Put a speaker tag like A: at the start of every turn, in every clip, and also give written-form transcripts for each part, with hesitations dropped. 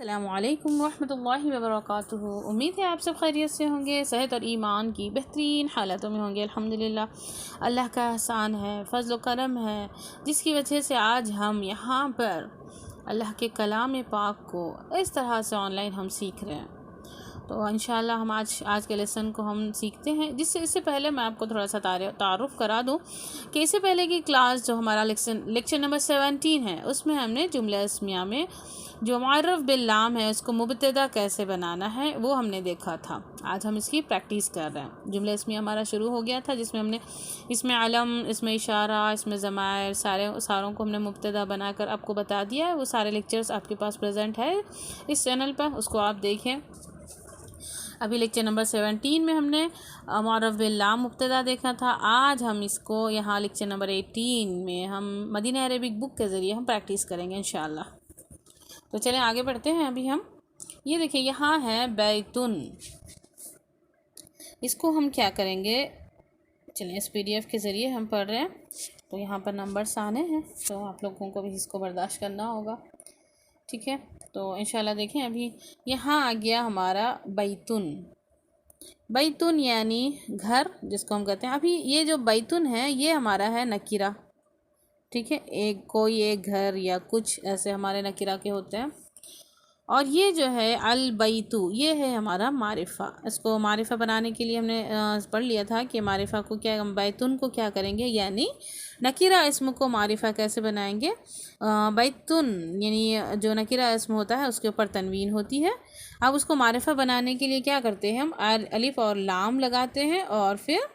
A: अस्सलामुअलैकुम वरहमतुल्लाहि वबरकातुहू। उम्मीद है आप सब खैरियत से होंगे, सेहत और ईमान की बेहतरीन हालतों में होंगे। अल्हम्दुलिल्लाह अल्लाह का एहसान है, फ़ज़ल व करम है, जिसकी वजह से आज हम यहाँ पर अल्लाह के कलाम पाक को इस तरह से ऑनलाइन हम सीख रहे हैं। तो इंशाअल्लाह हम आज के लेसन को हम सीखते हैं। इससे पहले मैं आपको थोड़ा सा तारुफ़ करा दूँ कि इससे पहले की क्लास जो हमारा लेक्चर नंबर 17 है, उसमें हमने जुमला इस्मिया में जो मुअर्रफ़ बिल लाम है उसको मुब्तदा कैसे बनाना है वो हमने देखा था। आज हम इसकी प्रैक्टिस कर रहे हैं। जुमला इस्मिया हमारा शुरू हो गया था, जिसमें हमने इसमें अलम, इसमें इशारा, इसमें ज़मायर सारों को हमने मुब्तदा बनाकर आपको बता दिया है। वो सारे लेक्चर्स आपके पास प्रेजेंट है इस चैनल पर, उसको आप देखें। अभी लेक्चर नंबर 17 में हमने मुअर्रफ़ बिल लाम मुब्तदा देखा था। आज हम इसको यहाँ लेक्चर नंबर 18 में हम मदीना अरबिक बुक के ज़रिए हम प्रैक्टिस करेंगे इंशाअल्लाह। तो चलें आगे बढ़ते हैं। अभी हम ये देखिए, यहाँ है बैतुन। इसको हम क्या करेंगे, चलें इस PDF के ज़रिए हम पढ़ रहे हैं, तो यहाँ पर नंबर्स आने हैं, तो आप लोगों को भी इसको बर्दाश्त करना होगा, ठीक है। तो इंशाल्लाह देखें, अभी यहाँ आ गया हमारा बैतुन। बैतुन यानी घर, जिसको हम कहते हैं। अभी ये जो बैतुन है ये हमारा है नकीरा, ठीक है। कोई एक घर या कुछ ऐसे हमारे नकीरा के होते हैं। और ये जो है अल बैतु, ये है हमारा मारिफ़ा। इसको मारिफ़ा बनाने के लिए हमने पढ़ लिया था कि मारिफ़ा को क्या, बैतुन को क्या करेंगे, यानी नकीरा इस्म को मारिफ़ा कैसे बनाएंगे। बैतुन यानी जो नकीरा इस्म होता है उसके ऊपर तनवीन होती है। अब उसको मारिफ़ा बनाने के लिए क्या करते हैं, हम अलिफ और लाम लगाते हैं और फिर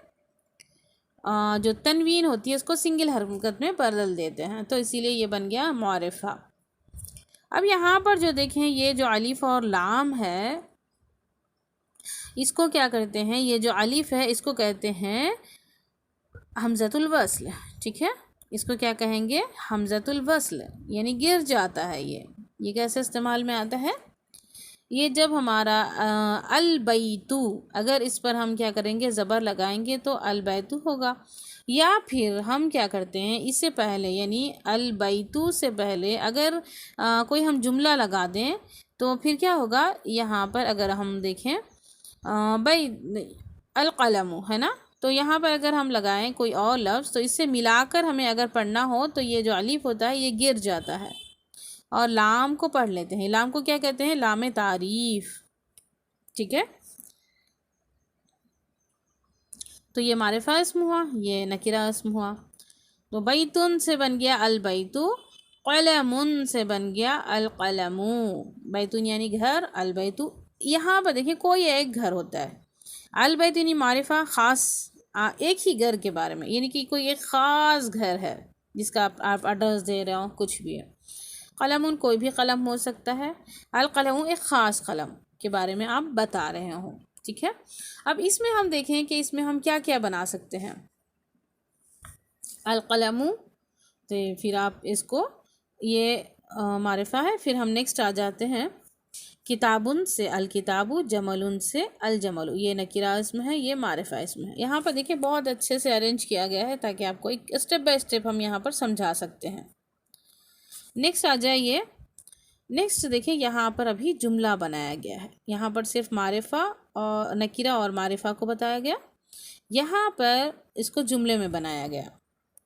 A: जो तनवीन होती है उसको सिंगल हरकत में बदल देते हैं, तो इसीलिए ये बन गया मारिफ़ा। अब यहाँ पर जो देखें, ये जो अलिफ और लाम है इसको क्या करते हैं, ये जो अलिफ है इसको कहते हैं हमज़तुल वस्ल, ठीक है। इसको क्या कहेंगे, हमज़तुल वस्ल, यानी गिर जाता है। ये कैसे इस्तेमाल में आता है, ये जब हमारा अल बैतु, अगर इस पर हम क्या करेंगे, ज़बर लगाएंगे तो अल बैतु होगा। या फिर हम क्या करते हैं, इससे पहले यानी अल बैतु से पहले अगर कोई हम जुमला लगा दें तो फिर क्या होगा, यहाँ पर अगर हम देखें बै अल क़लमु है ना, तो यहाँ पर अगर हम लगाएं कोई और लफ्ज़ तो इससे मिलाकर हमें अगर पढ़ना हो तो ये जो अलिफ होता है ये गिर जाता है। और लाम को पढ़ लेते हैं। लाम को क्या कहते हैं, लाम तारीफ़, ठीक है। तो ये मारिफ़ा इस्म हुआ, ये नकीरा इस्म हुआ। तो बैतुन से बन गया अल बैतु, क़लमुन से बन गया अल क़लमु। बैतुन यानी घर, अल बैतु, यहाँ पर देखिए कोई एक घर होता है। अल बैतु यानी मारिफ़ा, ख़ास एक ही घर के बारे में, यानी कि कोई एक ख़ास घर है जिसका आप एड्रेस दे रहे हो, कुछ भी है। क़लमुन कोई भी कलम हो सकता है। अल क़लमु एक ख़ास कलम के बारे में आप बता रहे हो, ठीक है। अब इसमें हम देखें कि इसमें हम क्या क्या बना सकते हैं। अल क़लमु, तो फिर आप इसको, ये मारिफ़ा है। फिर हम नेक्स्ट आ जाते हैं किताबुन से अल किताबु, जमलुन से अल जमलु, ये नकीरा इसम है, ये मारिफ़ा इसम है। यहाँ पर देखिए बहुत अच्छे से अरेंज किया गया है ताकि आपको एक स्टेप बाय स्टेप हम यहाँ पर समझा सकते हैं। नेक्स्ट आ जाइए, नेक्स्ट देखिए, यहाँ पर अभी जुमला बनाया गया है। यहाँ पर सिर्फ मारिफ़ा और नकीरा और मारिफ़ा को बताया गया, यहाँ पर इसको जुमले में बनाया गया।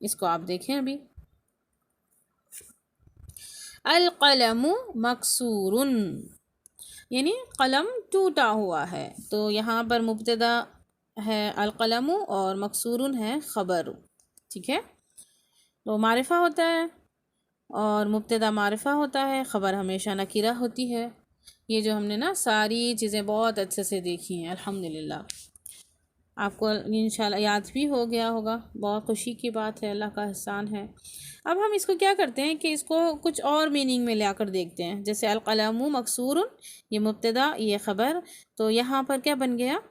A: इसको आप देखें अभी, अल क़लमु मकसूरुन, यानी कलम टूटा हुआ है। तो यहाँ पर मुब्तदा है अल क़लमु और मकसूरुन है ख़बर, ठीक है। तो मारिफ़ा होता है और मुब्तदा मारिफ़ा होता है, ख़बर हमेशा नकीरा होती है। ये जो हमने ना सारी चीज़ें बहुत अच्छे से देखी हैं, अल्हम्दुलिल्लाह आपको इंशाल्लाह याद भी हो गया होगा। बहुत खुशी की बात है, अल्लाह का एहसान है। अब हम इसको क्या करते हैं कि इसको कुछ और मीनिंग में ले आकर देखते हैं। जैसे अल क़लमु मकसूरुन, ये मुब्तदा, ये ख़बर, तो यहाँ पर क्या बन गया,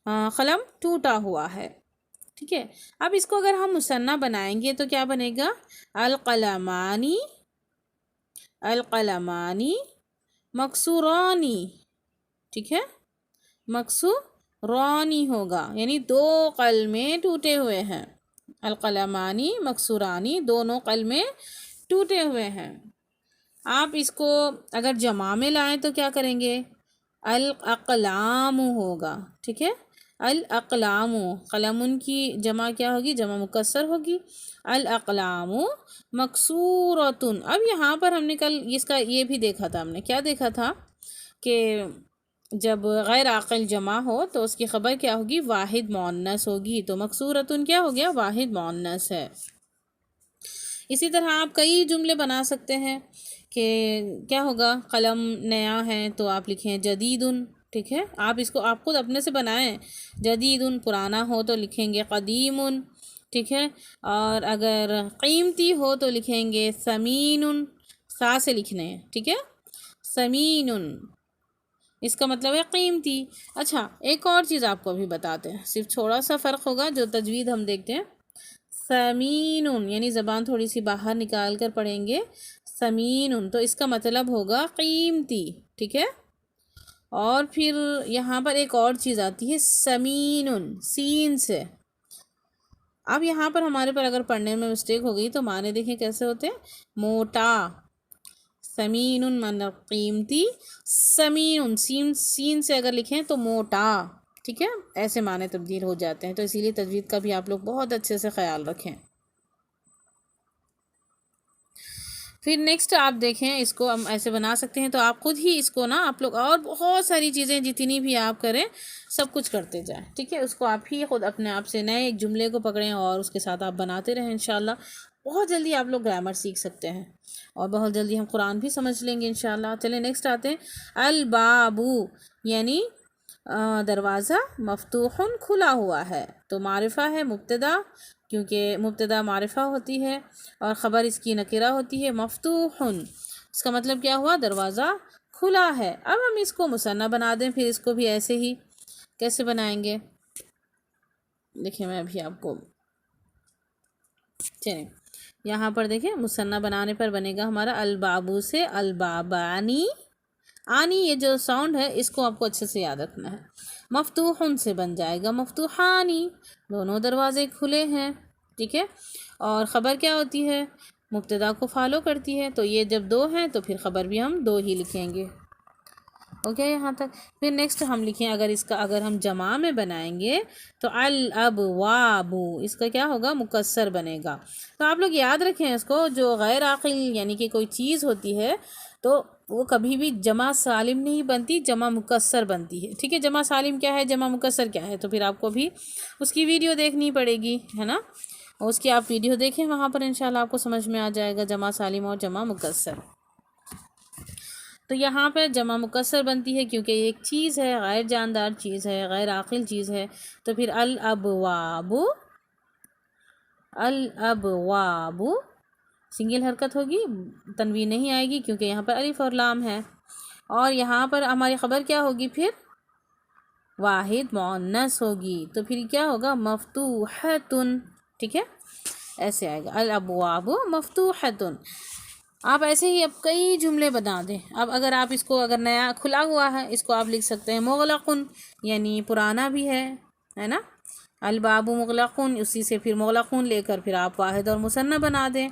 A: क़लम टूटा हुआ है, ठीक है। अब इसको अगर हम मुसन्ना बनाएंगे तो क्या बनेगा, अल क़लमानी, अल क़लमानी मकसूरानी, ठीक है। मकसूरानी होगा, यानी दो कलमें टूटे हुए हैं। अल क़लमानी मकसूरानी, दोनों कलमें टूटे हुए हैं। आप इसको अगर जमा में लाएं तो क्या करेंगे, अल अक़लाम होगा, ठीक है। अल अक़लाम, कलमुन की जमा क्या होगी, जमा मुकस्सर होगी। अल अक़लाम मकसूरतुन। अब यहाँ पर हमने कल इसका ये भी देखा था, हमने क्या देखा था कि जब गैर आक़िल जमा हो तो उसकी ख़बर क्या होगी, वाहिद मुअन्नस होगी। तो मकसूरतुन क्या हो गया, वाहिद मुअन्नस है। इसी तरह आप कई जुमले बना सकते हैं कि क्या होगा, कलम नया है तो आप लिखें जदीदुन, ठीक है। आप इसको आप खुद अपने से बनाएं। जदीदुन पुराना हो तो लिखेंगे कदीमुन, ठीक है। और अगर कीमती हो तो लिखेंगे समीनुन, सा से लिखने हैं, ठीक है। समीनुन इसका मतलब है कीमती। अच्छा, एक और चीज़ आपको अभी बताते हैं, सिर्फ थोड़ा सा फ़र्क होगा जो तजवीद हम देखते हैं। समीनुन यानी ज़बान थोड़ी सी बाहर निकाल कर पढ़ेंगे, समीनुन तो इसका मतलब होगा कीमती, ठीक है। और फिर यहाँ पर एक और चीज़ आती है समीनुन, सीन से। अब यहाँ पर हमारे पर अगर पढ़ने में मिस्टेक हो गई तो माने देखें कैसे होते हैं, मोटा, समीनुन मतलब कीमती, समीनुन सीन सीन से अगर लिखें तो मोटा, ठीक है। ऐसे माने तब्दील हो जाते हैं, तो इसीलिए तजवीद का भी आप लोग बहुत अच्छे से ख्याल रखें। फिर नेक्स्ट आप देखें, इसको हम ऐसे बना सकते हैं, तो आप खुद ही इसको ना आप लोग और बहुत सारी चीज़ें जितनी भी आप करें सब कुछ करते जाएं, ठीक है। उसको आप ही खुद अपने आप से नए एक जुमले को पकड़ें और उसके साथ आप बनाते रहें। इंशाल्लाह बहुत जल्दी आप लोग ग्रामर सीख सकते हैं और बहुत जल्दी हम कुरान भी समझ लेंगे इंशाल्लाह। चलें नेक्स्ट आते हैं, अल बाबू यानी दरवाज़ा, मफ्तूहुन खुला हुआ है। तो मारिफा है मुब्तदा, क्योंकि मुब्तदा मारिफा होती है और ख़बर इसकी नकिरा होती है। मफ्तूहुन इसका मतलब क्या हुआ, दरवाज़ा खुला है। अब हम इसको मुसन्ना बना दें, फिर इसको भी ऐसे ही कैसे बनाएंगे, देखिए मैं अभी आपको, चलिए यहाँ पर देखें, मुसन्ना बनाने पर बनेगा हमारा अलबाबू से अलबाबानी। आनी ये जो साउंड है इसको आपको अच्छे से याद रखना है। मफ्तूहुन से बन जाएगा मफ्तूहानी, दोनों दरवाजे खुले हैं, ठीक है। और ख़बर क्या होती है, मुब्तदा को फॉलो करती है, तो ये जब दो हैं तो फिर ख़बर भी हम दो ही लिखेंगे। ओके यहाँ तक। फिर नेक्स्ट हम लिखें, अगर इसका अगर हम जमा में बनाएंगे तो अल अब वाबू, इसका क्या होगा, मुकस्सर बनेगा। तो आप लोग याद रखें इसको, जो गैर आक़िल यानी कि कोई चीज़ होती है तो वो कभी भी जमा सालिम नहीं बनती, जमा मुकस्सर बनती है, ठीक है। जमा सालिम क्या है, जमा मुकस्सर क्या है, तो फिर आपको भी उसकी वीडियो देखनी पड़ेगी, है ना। उसकी आप वीडियो देखें, वहाँ पर इंशाल्लाह आपको समझ में आ जाएगा जमा सालिम और जमा मुकस्सर। तो यहाँ पर जमा मुकस्सर बनती है क्योंकि एक चीज़ है, गैर जानदार चीज़ है, गैर आक़िल चीज़ है। तो फिर अल अबवाबु, अल अबवाबु सिंगल हरकत होगी, तनवीन नहीं आएगी क्योंकि यहाँ पर अलिफ और लाम है। और यहाँ पर हमारी ख़बर क्या होगी, फिर वाहिद मुअन्नस होगी, तो फिर क्या होगा, मफ्तूहतुन, ठीक है। ऐसे आएगा अल अबवाबु मफ्तूहतुन। आप ऐसे ही अब कई जुमले बना दें। अब अगर आप इसको, अगर नया खुला हुआ है, इसको आप लिख सकते हैं मुग़लक़ुन, यानी पुराना भी है ना। अल बाबू मुग़लक़ुन, उसी से फिर मुग़लक़ुन लेकर फिर आप वाहिद और मुसन्ना बना दें।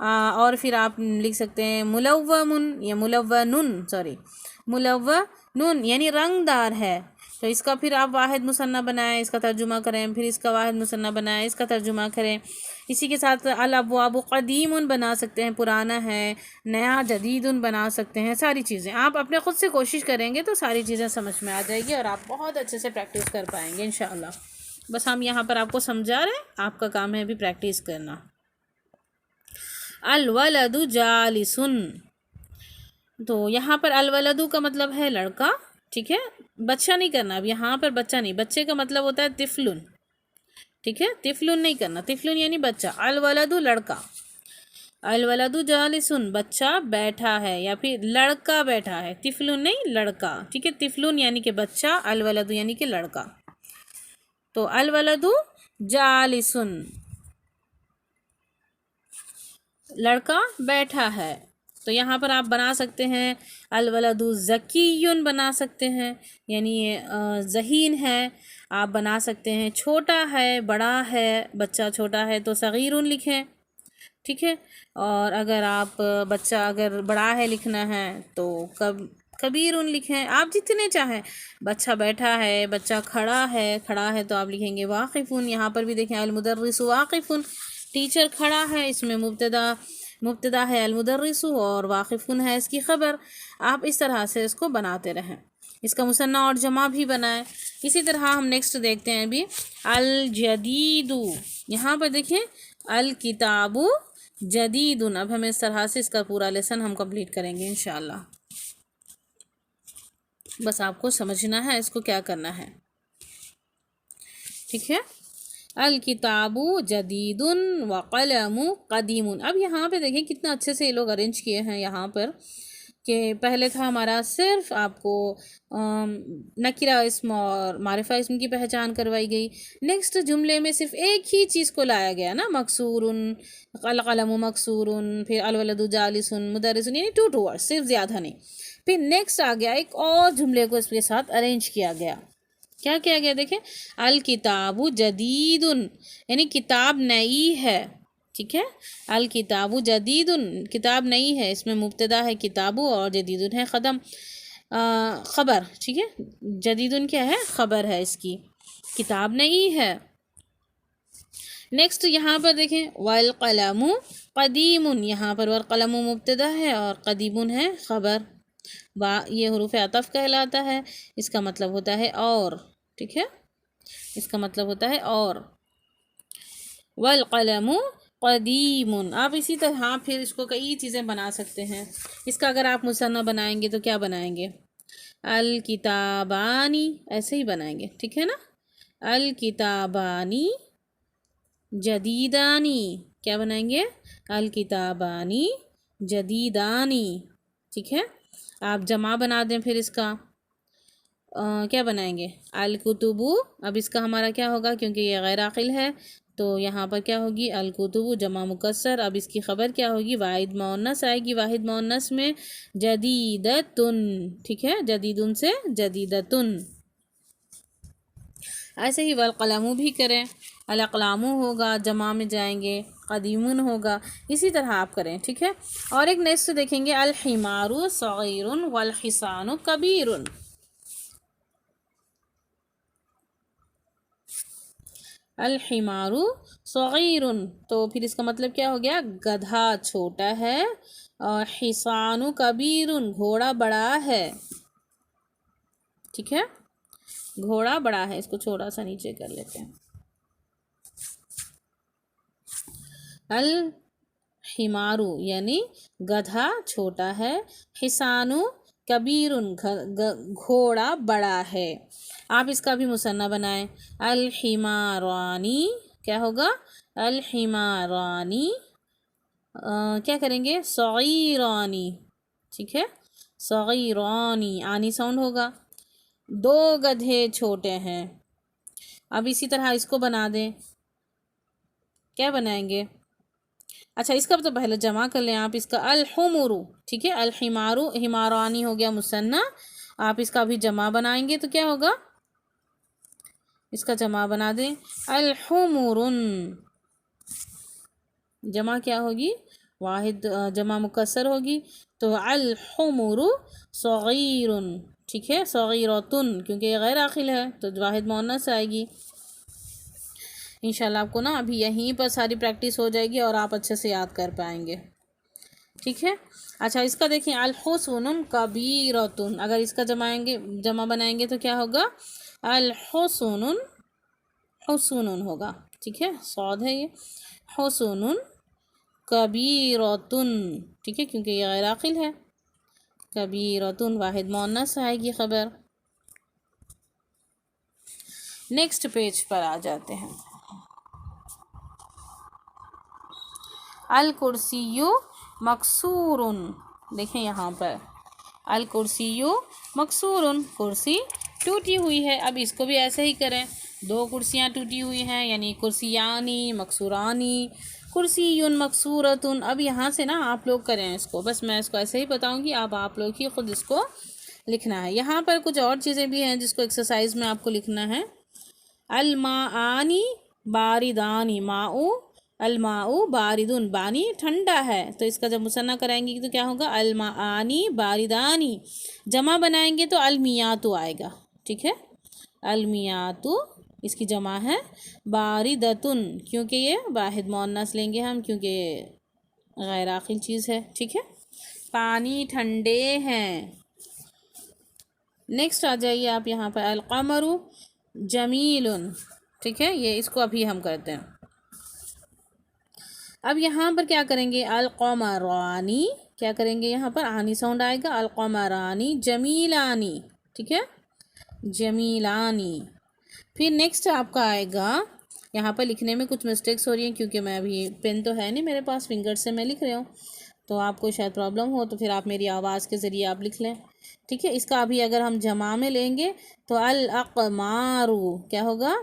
A: और फिर आप लिख सकते हैं मुलव्वमुन या मुलव्वनुन, सॉरी मुलव्वनुन यानी रंगदार है। तो इसका फिर आप वाहिद मुसन्ना बनाएं, इसका तर्जुमा करें, फिर इसका वाहिद मुसन्ना बनाएं, इसका तर्जुमा करें। इसी के साथ अल अबवाबु क़दीमुन बना सकते हैं, पुराना है, नया जदीदुन बना सकते हैं। सारी चीज़ें आप अपने ख़ुद से कोशिश करेंगे तो सारी चीज़ें समझ में आ जाएगी और आप बहुत अच्छे से प्रैक्टिस कर पाएंगे इंशाअल्लाह। बस हम यहाँ पर आपको समझा रहे हैं, आपका काम है अभी प्रैक्टिस करना। अल वलदु जालिसुन, तो यहाँ पर अल वलदु का मतलब है लड़का, ठीक है। बच्चा नहीं करना, अब यहाँ पर बच्चा नहीं, बच्चे का मतलब होता है तिफलुन, ठीक है। तिफलुन नहीं करना, तिफलुन यानी बच्चा। अल वलदु लड़का, अल वलदु जालिसुन बच्चा बैठा है या फिर लड़का बैठा है, तिफलुन नहीं लड़का, ठीक है। तिफलुन यानी कि बच्चा, अल वलदु यानी कि लड़का। तो अल वलदु जालिसुन लड़का बैठा है। तो यहाँ पर आप बना सकते हैं अल वलदु ज़कीयुन बना सकते हैं, यानी ये ज़हीन है। आप बना सकते हैं छोटा है, बड़ा है, बच्चा छोटा है तो सगीरुन लिखें, ठीक है। और अगर आप बच्चा अगर बड़ा है लिखना है तो कबीरुन लिखें, आप जितने चाहें। बच्चा बैठा है, बच्चा खड़ा है तो आप लिखेंगे वाक़िफ़ुन। यहाँ पर भी देखें अल-मुदर्रिसु वाक़िफ़ुन, टीचर खड़ा है, इसमें मुब्तदा है अल-मुदर्रिसु और वाक़िफ़ुन है इसकी ख़बर। आप इस तरह से इसको बनाते रहें। इसका मुसन्ना और जमा भी बनाएं। इसी तरह हम नेक्स्ट देखते हैं अभी अल-जदीदु। यहाँ पर देखें अल-किताबु जदीदुन। अब हम इस तरह से इसका पूरा लेसन हम कंप्लीट करेंगे इंशाअल्लाह। बस आपको समझना है इसको क्या करना है, ठीक है। अल किताबु जदीदुन व क़लमु क़दीमुन। अब यहाँ पे देखें कितना अच्छे से ये लोग अरेंज किए हैं यहाँ पर, कि पहले था हमारा सिर्फ आपको नकिरा इस्म और मारिफा इस्म की पहचान करवाई गई। नेक्स्ट जुमले में सिर्फ एक ही चीज़ को लाया गया ना, मकसूरुन, अल क़लमु मकसूरुन, फिर अल वलदु जालिसुन मुदर्रिसुन, यानी टू वर्ड, सिर्फ ज़्यादा नहीं। फिर नेक्स्ट आ गया एक और जुमले को इसके साथ अरेंज किया गया। क्या किया गया देखें, अल किताबु जदीदुन, यानी किताब नई है, ठीक है। अल किताबु जदीदुन, किताब नई है, इसमें मुब्तदा है किताबु और जदीदुन है खबर, ठीक है। जदीदुन क्या है, खबर है इसकी, किताब नई है। नेक्स्ट यहाँ पर देखें वल क़लमु क़दीमुन, यहाँ पर वल क़लमु मुब्तदा है और क़दीमुन है खबर। ये हुरूफ अतफ़ कहलाता है, इसका मतलब होता है और, ठीक है, इसका मतलब होता है और। वल क़लमु क़दीमुन। आप इसी तरह फिर इसको कई चीज़ें बना सकते हैं। इसका अगर आप मुसन्ना बनाएंगे तो क्या बनाएंगे, अल किताबानी, ऐसे ही बनाएंगे, ठीक है ना। अल किताबानी जदीदानी, क्या बनाएंगे, अल किताबानी जदीदानी, ठीक है। आप जमा बना दें, फिर इसका क्या बनाएंगे, अल कुतुबु। अब इसका हमारा क्या होगा, क्योंकि ये गैर आक़िल है तो यहाँ पर क्या होगी, अल कुतुबु जमा मुकस्सर। अब इसकी ख़बर क्या होगी, वाहिद मुअन्नस आएगी, वाहिद मुअन्नस में जदीदतुन, ठीक है, जदीदुन से जदीदतुन। ऐसे ही वल क़लमु भी करें, अल अक़लामु होगा, जमा में जाएंगे, क़दीमुन होगा, इसी तरह आप करें, ठीक है। और एक नेक्स्ट देखेंगे अल हिमारु सग़ीरुन वल हिसानु कबीरुन। अल हिमारु सग़ीरुन, तो फिर इसका मतलब क्या हो गया, गधा छोटा है, और हिसानु कबीरुन, घोड़ा बड़ा है, ठीक है, घोड़ा बड़ा है। इसको थोड़ा सा नीचे कर लेते हैं। अल हिमारू यानी गधा छोटा है, हिसानु कबीरुन घोड़ा बड़ा है। आप इसका भी मुसन्ना बनाएं, अल हिमारानी, क्या होगा, अल हिमारानी क्या करेंगे, सगीरानी, ठीक है, सगीरानी, आनी साउंड होगा। दो गधे छोटे हैं। अब इसी तरह इसको बना दें, क्या बनाएंगे, अच्छा इसका तो पहले जमा कर लें आप, इसका अल हुमुरु, ठीक है, अल हिमारू, हिमारानी हो गया मुसन्ना। आप इसका भी जमा बनाएंगे तो क्या होगा, इसका जमा बना दें, अल हुमुरुन, जमा क्या होगी, वाहिद जमा मुकस्सर होगी, तो अल हुमुरु सगीरुन, ठीक है, सगीरतुन, क्योंकि ये गैर आखिल है तो वाहिद मुअन्नस आएगी। इंशाल्लाह आपको ना अभी यहीं पर सारी प्रैक्टिस हो जाएगी और आप अच्छे से याद कर पाएंगे, ठीक है। अच्छा इसका देखिए, अल हुस्नुन कबीरतुन, अगर इसका जमा बनाएंगे तो क्या होगा, अल हुस्नुन, हुस्नुन होगा, ठीक है, सौद है ये, हुस्नुन कबीरतुन, ठीक है, क्योंकि ये गैर आक़िल है। कबीरतुन वाहिद मुअन्नस आएगी खबर। नेक्स्ट पेज पर आ जाते हैं। अल कुर्सियु मकसूरुन, देखें यहाँ पर अल कुर्सियु मकसूरुन, कुर्सी टूटी हुई है। अब इसको भी ऐसे ही करें, दो कुर्सियाँ टूटी हुई हैं, यानी कुर्सियानी मकसूरानी, कुर्सियुन मकसूरतुन। अब यहाँ से ना आप लोग करें इसको, बस मैं इसको ऐसे ही बताऊँगी, आप लोग ही खुद इसको लिखना है। यहाँ पर कुछ और चीज़ें भी हैं जिसको एक्सरसाइज में आपको लिखना है। अल माआनी बारिदानी, माऊ अलमाऊ बारिदुन, पानी ठंडा है, तो इसका जब मुसन्ना कराएंगे तो क्या होगा, अलमाआनी बारिदानी। जमा बनाएंगे तो अलमियातु आएगा, ठीक है। अलमियातु इसकी जमा है बारिदतुन, क्योंकि ये वाहिद मुअन्नस लेंगे हम, क्योंकि ये गैर आखिल चीज़ है, ठीक है। पानी ठंडे हैं। नेक्स्ट आ जाइए आप यहाँ पर, अलक़मरु जमीलुन, ठीक है। ये इसको अभी हम करते हैं। अब यहाँ पर क्या करेंगे, अलक़मरानी, क्या करेंगे, यहाँ पर आनी साउंड आएगा, अलक़मरानी जमीलानी, ठीक है, जमीलानी। फिर नेक्स्ट आपका आएगा, यहाँ पर लिखने में कुछ मिस्टेक्स हो रही हैं, क्योंकि मैं अभी पेन तो है नहीं मेरे पास, फिंगर से मैं लिख रही हूँ, तो आपको शायद प्रॉब्लम हो, तो फिर आप मेरी आवाज़ के ज़रिए आप लिख लें, ठीक है। इसका अभी अगर हम जमा में लेंगे तो अल अक़मारू क्या होगा,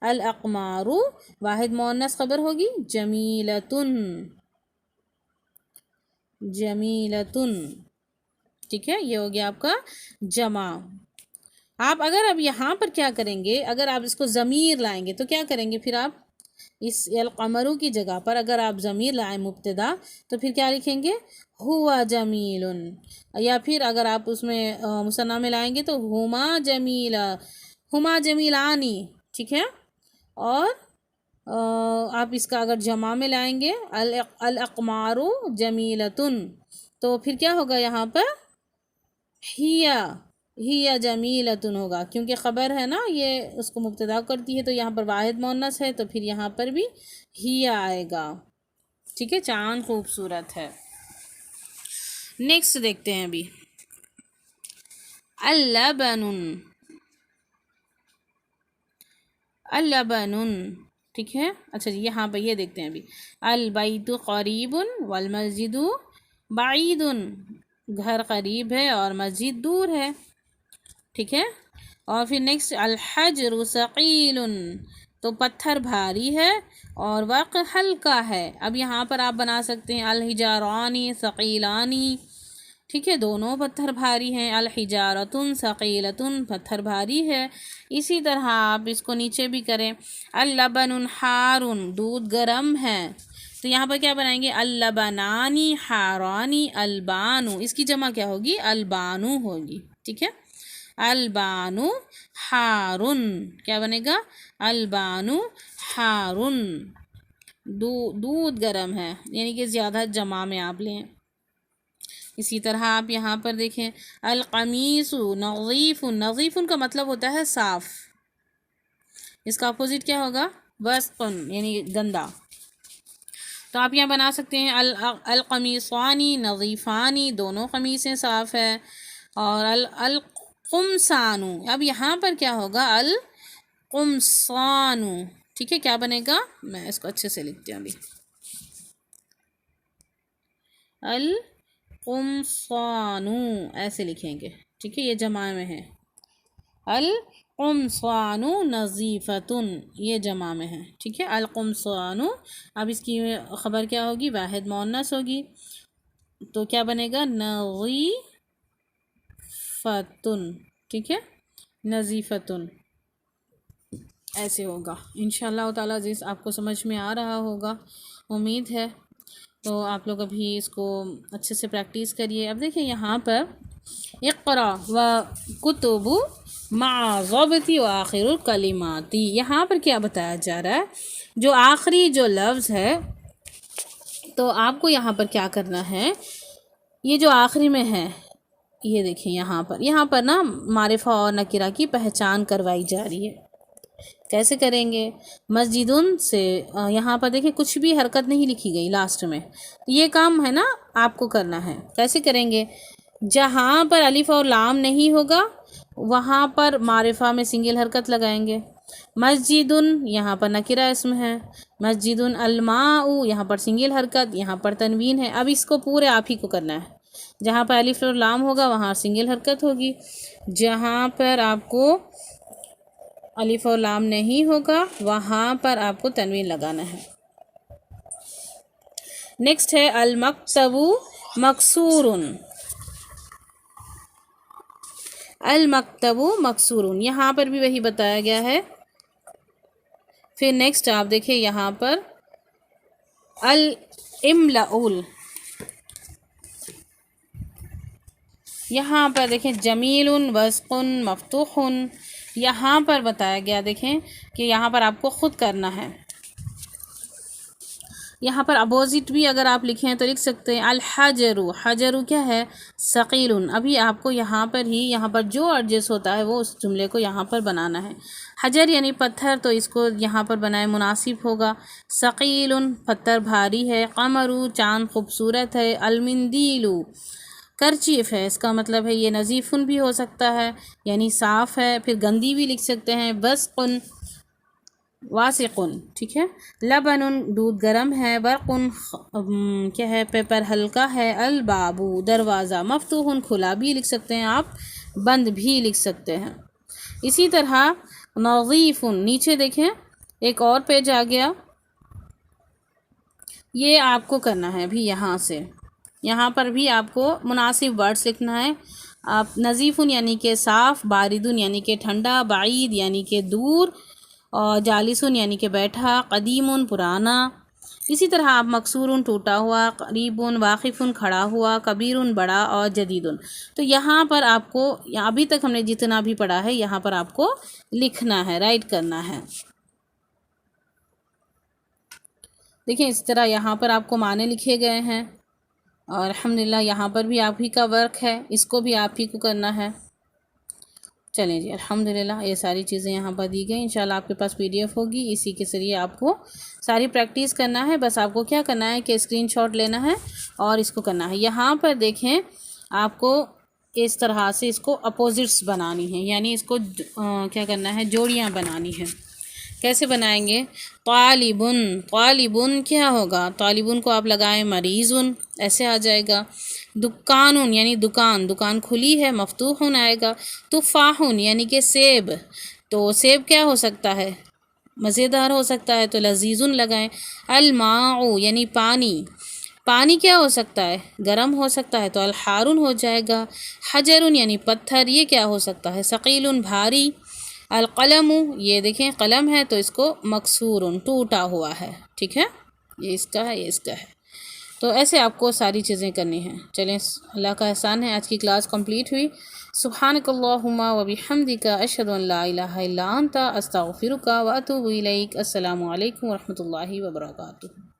A: अल अक़मारू वाहिद मुअन्नस खबर होगी, जमीलतुन, जमीलतुन, ठीक है। ये हो गया आपका जमा। आप अगर अब यहाँ पर क्या करेंगे, अगर आप इसको ज़मीर लाएंगे तो क्या करेंगे, फिर आप इस अलक़मरू की जगह पर अगर आप ज़मीर लाएं मुब्तदा, तो फिर क्या लिखेंगे, हुआ जमीलुन। या फिर अगर आप उसमें मुसन्ना में लाएंगे तो हुमा जमीला, हुमा जमीलानी, ठीक है। और आप इसका अगर जमा में लाएंगे अल अक़मारू जमीलतुन, तो फिर क्या होगा यहाँ पर, हिया, हिया जमीलतुन होगा, क्योंकि ख़बर है ना, ये उसको मुब्तदा करती है, तो यहाँ पर वाहिद मुअन्नस है, तो फिर यहाँ पर भी हिया आएगा, ठीक है। चाँद खूबसूरत है। नेक्स्ट देखते हैं अभी, अल्लबनुन, अल्लबनुन, ठीक है। अच्छा जी, यहाँ पर ये देखते हैं अभी, अल बैतु क़रीबुन वल मस्जिदु बाईदुन, घर करीब है और मस्जिद दूर है, ठीक है। और फिर नेक्स्ट, अल हजरु सक़ीलुन, तो पत्थर भारी है और वक़ हल्का है। अब यहाँ पर आप बना सकते हैं अल हिजारानी सक़ीलानी, ठीक है, दोनों पत्थर भारी हैं, अल हिजारतुन सक़ीलतुन, पत्थर भारी है। इसी तरह आप इसको नीचे भी करें, अल लबनुन हारुन, दूध गरम है, तो यहाँ पर क्या बनाएंगे, अल लबनानी हारानी अलबानु, इसकी जमा क्या होगी, अलबानु होगी, ठीक है। अलबानु हारुन, क्या बनेगा, अलबानु हारुन, दूध गरम है, यानी कि ज़्यादा जमा में आप लें। इसी तरह आप यहाँ पर देखें, अलक़मीसु नज़ीफ़ुन, नज़ीफ़ुन का मतलब होता है साफ़, इसका अपोजिट क्या होगा, वस्क़ुन, यानी गंदा। तो आप यहाँ बना सकते हैं अलक़मीसानी नज़ीफ़ानी, दोनों कमीसें साफ़ है। और अल कुमसानु, अब यहाँ पर क्या होगा, अल कुमसानु, ठीक है। क्या बनेगा, मैं इसको अच्छे से लिखती हूँ अभी, अल कुमसानु ऐसे लिखेंगे, ठीक है, ये जमा में है, अल कुमसानु नज़ीफ़तुन, ये जमा में है, ठीक है, अल कुमसानु। अब इसकी ख़बर क्या होगी, वाहिद मुअन्नस होगी, तो क्या बनेगा, नज़ीफ़तुन, ठीक है, नज़ीफ़तुन ऐसे होगा। इंशाअल्लाह ताला जिस आपको समझ में आ रहा होगा, उम्मीद है। तो आप लोग अभी इसको अच्छे से प्रैक्टिस करिए। अब देखिए यहाँ पर, इक़रा व कुतुबु मा ज़ब्ती व आखिरुल कलिमाती, यहाँ पर क्या बताया जा रहा है, जो आखिरी जो लफ्ज़ है, तो आपको यहाँ पर क्या करना है, ये जो आखिरी में है, ये देखिए यहाँ पर ना मारिफा और नकिरा की पहचान करवाई जा रही है। कैसे करेंगे, मस्जिदुन से यहाँ पर देखिए कुछ भी हरकत नहीं लिखी गई लास्ट में, ये काम है ना आपको करना है। कैसे करेंगे, जहाँ पर अलिफ और लाम नहीं होगा वहाँ पर मारिफा में सिंगल हरकत लगाएंगे। मस्जिदुन यहाँ पर नकिरा इसम है, मस्जिदुन अलमाउ यहाँ पर सिंगल हरकत, यहाँ पर तनवीन है। अब इसको पूरे आप ही को करना है, जहाँ पर अलिफ और लाम होगा वहाँ सिंगल हरकत होगी, जहाँ पर आपको अलिफ और लाम नहीं होगा वहाँ पर आपको तनवीन लगाना है। नेक्स्ट है अल मक्तबु मकसूरुन, अल मक्तबु मकसूरुन, यहाँ पर भी वही बताया गया है। फिर नेक्स्ट आप देखिए यहाँ पर अल इमलाउल, यहाँ पर देखें जमीलुन वस्कुन मफ्तूहुन, यहाँ पर बताया गया देखें कि यहाँ पर आपको ख़ुद करना है। यहाँ पर अपोजिट भी अगर आप लिखें तो लिख सकते हैं अल हजरु, हजरु क्या है, सकीलुन। अभी आपको यहाँ पर ही यहाँ पर जो एडजस्ट होता है वो उस जुमले को यहाँ पर बनाना है। हजर यानी पत्थर, तो इसको यहाँ पर बनाए मुनासिब होगा। सकीलुन पत्थर भारी है। कमरू चाँद खूबसूरत है। अलमिंदीलु करचीफ है, इसका मतलब है ये नज़ीफ़ुन भी हो सकता है यानी साफ़ है, फिर गंदी भी लिख सकते हैं। बस्कुन वासिकुन, ठीक है। लबनुन दूध गर्म है। बरकुन क्या है, पेपर हल्का है। अल बाबू दरवाज़ा। मफ्तूहुन खुला भी लिख सकते हैं आप, बंद भी लिख सकते हैं। इसी तरह नज़ीफ़ुन, नीचे देखें एक और पेज आ गया, ये आपको करना है भी यहाँ से, यहाँ पर भी आपको मुनासिब वर्ड्स लिखना है। आप नज़ीफ़ुन यानी कि साफ़, बारिदुन यानी कि ठंडा, बाईद यानी कि दूर, और जालिसुन यानी कि बैठा, कदीमुन पुराना। इसी तरह आप मकसूरुन टूटा हुआ, करीबुन वाक़िफ़ुन खड़ा हुआ, कबीरुन बड़ा, और जदीदुन। तो यहाँ पर आपको अभी तक हमने जितना भी पढ़ा है यहाँ पर आपको लिखना है, राइट करना है। देखिए इस तरह यहाँ पर आपको माने लिखे गए हैं, और अल्हम्दुलिल्लाह यहाँ पर भी आप ही का वर्क है, इसको भी आप ही को करना है। चलें जी, अल्हम्दुलिल्लाह ये सारी चीज़ें यहाँ पर दी गई। इंशाल्लाह आपके पास PDF होगी, इसी के ज़रिए आपको सारी प्रैक्टिस करना है। बस आपको क्या करना है कि स्क्रीनशॉट लेना है और इसको करना है। यहाँ पर देखें आपको इस तरह से इसको अपोजिट्स बनानी है, यानी इसको क्या करना है, जोड़ियाँ बनानी है। कैसे बनाएंगे, तालिबुन, तालिबुन क्या होगा, तालिबुन को आप लगाएं मरीज़ुन, ऐसे आ जाएगा। दुकानुन यानी दुकान, दुकान खुली है, मफ्तूहुन आएगा। तुफ़ाहुन यानी कि सेब, तो सेब क्या हो सकता है, मज़ेदार हो सकता है, तो लजीजुन लगाएं। अलमाउ यानी पानी, पानी क्या हो सकता है, गर्म हो सकता है, तो अलहारुन हो जाएगा। हजरुन यानी पत्थर, ये क्या हो सकता है, सकीलुन भारी। अलकलमु, ये देखें कलम है तो इसको मकसूरुन टूटा हुआ है, ठीक है, ये इसका है, ये इसका है। तो ऐसे आपको सारी चीज़ें करनी हैं। चलें, अल्लाह का एहसान है, आज की क्लास कंप्लीट हुई। सुब्हानकल्लाहुम्मा व बिहम्दिका अशहदु अन ला इलाहा इल्ला अंता अस्तगफिरुका व अतूबु इलैक। अस्सलामु अलैकुम व रहमतुल्लाहि व बरकातुहू।